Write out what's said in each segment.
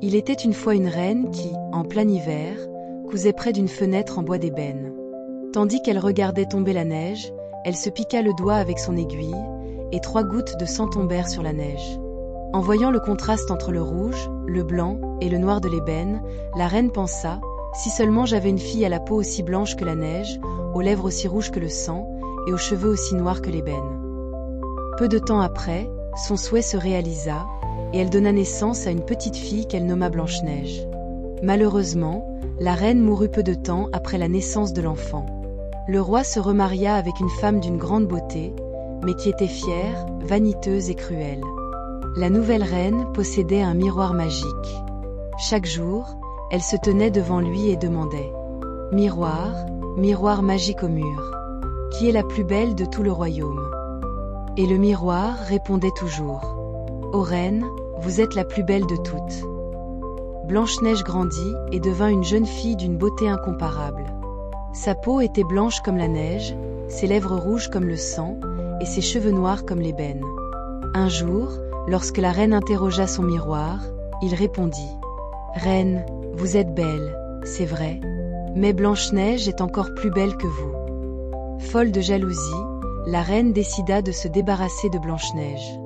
Il était une fois une reine qui, en plein hiver, cousait près d'une fenêtre en bois d'ébène. Tandis qu'elle regardait tomber la neige, elle se piqua le doigt avec son aiguille, et 3 gouttes de sang tombèrent sur la neige. En voyant le contraste entre le rouge, le blanc et le noir de l'ébène, la reine pensa, si seulement j'avais une fille à la peau aussi blanche que la neige, aux lèvres aussi rouges que le sang, et aux cheveux aussi noirs que l'ébène. Peu de temps après, son souhait se réalisa, et elle donna naissance à une petite fille qu'elle nomma Blanche-Neige. Malheureusement, la reine mourut peu de temps après la naissance de l'enfant. Le roi se remaria avec une femme d'une grande beauté, mais qui était fière, vaniteuse et cruelle. La nouvelle reine possédait un miroir magique. Chaque jour, elle se tenait devant lui et demandait « Miroir, miroir magique au mur, qui est la plus belle de tout le royaume ?» Et le miroir répondait toujours « Ô reine, vous êtes la plus belle de toutes. » Blanche-Neige grandit et devint une jeune fille d'une beauté incomparable. Sa peau était blanche comme la neige, ses lèvres rouges comme le sang, et ses cheveux noirs comme l'ébène. Un jour, lorsque la reine interrogea son miroir, il répondit « Reine, vous êtes belle, c'est vrai, mais Blanche-Neige est encore plus belle que vous. » Folle de jalousie, la reine décida de se débarrasser de Blanche-Neige.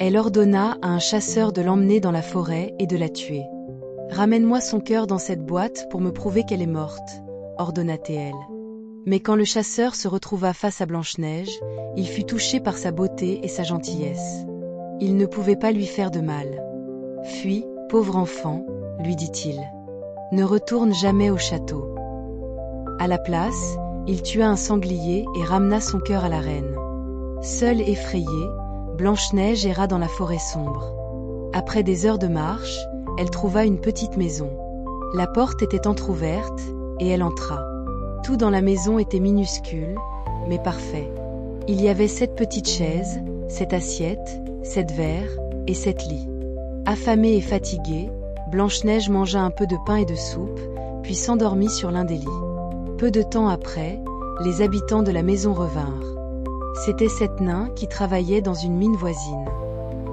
Elle ordonna à un chasseur de l'emmener dans la forêt et de la tuer. « Ramène-moi son cœur dans cette boîte pour me prouver qu'elle est morte, » ordonna-t-elle. Mais quand le chasseur se retrouva face à Blanche-Neige, il fut touché par sa beauté et sa gentillesse. Il ne pouvait pas lui faire de mal. « Fuis, pauvre enfant, » lui dit-il. « Ne retourne jamais au château. » À la place, il tua un sanglier et ramena son cœur à la reine. Seule effrayée, Blanche-Neige erra dans la forêt sombre. Après des heures de marche, elle trouva une petite maison. La porte était entr'ouverte, et elle entra. Tout dans la maison était minuscule, mais parfait. Il y avait 7 petites chaises, 7 assiettes, 7 verres, et 7 lits. Affamée et fatiguée, Blanche-Neige mangea un peu de pain et de soupe, puis s'endormit sur l'un des lits. Peu de temps après, les habitants de la maison revinrent. C'étaient 7 nains qui travaillaient dans une mine voisine.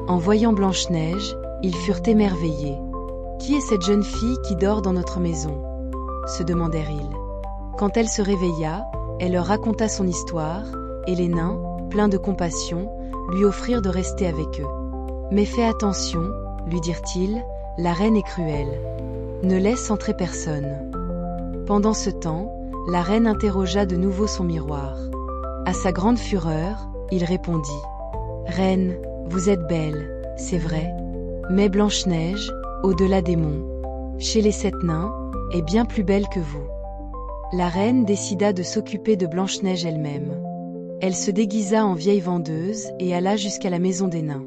En voyant Blanche-Neige, ils furent émerveillés. « Qui est cette jeune fille qui dort dans notre maison ?» se demandèrent-ils. Quand elle se réveilla, elle leur raconta son histoire, et les nains, pleins de compassion, lui offrirent de rester avec eux. « Mais fais attention, » lui dirent-ils, « la reine est cruelle. Ne laisse entrer personne. » Pendant ce temps, la reine interrogea de nouveau son miroir. À sa grande fureur, il répondit « Reine, vous êtes belle, c'est vrai, mais Blanche-Neige, au-delà des monts, chez les 7 nains, est bien plus belle que vous. » La reine décida de s'occuper de Blanche-Neige elle-même. Elle se déguisa en vieille vendeuse et alla jusqu'à la maison des nains.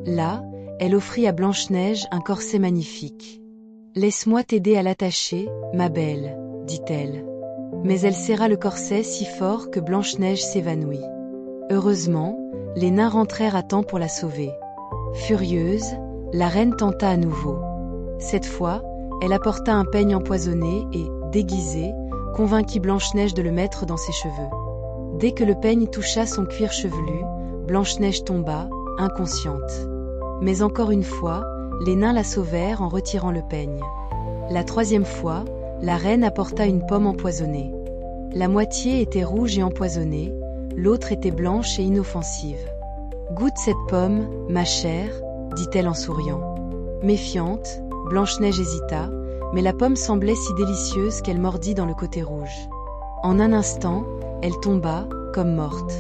Là, elle offrit à Blanche-Neige un corset magnifique. « Laisse-moi t'aider à l'attacher, ma belle, » dit-elle. Mais elle serra le corset si fort que Blanche-Neige s'évanouit. Heureusement, les nains rentrèrent à temps pour la sauver. Furieuse, la reine tenta à nouveau. Cette fois, elle apporta un peigne empoisonné et, déguisée, convainquit Blanche-Neige de le mettre dans ses cheveux. Dès que le peigne toucha son cuir chevelu, Blanche-Neige tomba, inconsciente. Mais encore une fois, les nains la sauvèrent en retirant le peigne. La 3e fois, la reine apporta une pomme empoisonnée. La moitié était rouge et empoisonnée, l'autre était blanche et inoffensive. « Goûte cette pomme, ma chère, » dit-elle en souriant. Méfiante, Blanche-Neige hésita, mais la pomme semblait si délicieuse qu'elle mordit dans le côté rouge. En un instant, elle tomba, comme morte.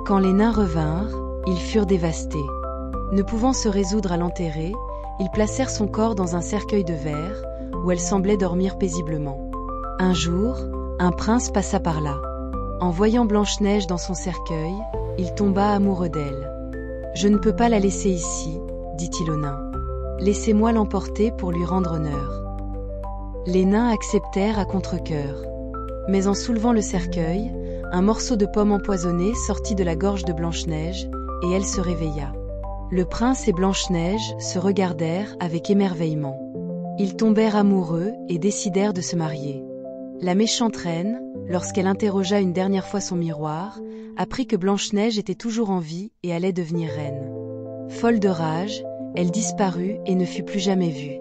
Quand les nains revinrent, ils furent dévastés. Ne pouvant se résoudre à l'enterrer, ils placèrent son corps dans un cercueil de verre, où elle semblait dormir paisiblement. Un jour, un prince passa par là. En voyant Blanche-Neige dans son cercueil, il tomba amoureux d'elle. « Je ne peux pas la laisser ici, » dit-il aux nains. « Laissez-moi l'emporter pour lui rendre honneur. » Les nains acceptèrent à contre-cœur. Mais en soulevant le cercueil, un morceau de pomme empoisonnée sortit de la gorge de Blanche-Neige, et elle se réveilla. Le prince et Blanche-Neige se regardèrent avec émerveillement. Ils tombèrent amoureux et décidèrent de se marier. La méchante reine, lorsqu'elle interrogea une dernière fois son miroir, apprit que Blanche-Neige était toujours en vie et allait devenir reine. Folle de rage, Elle disparut et ne fut plus jamais vue.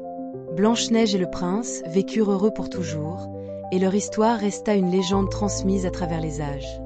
Blanche-Neige et le prince vécurent heureux pour toujours, et leur histoire resta une légende transmise à travers les âges.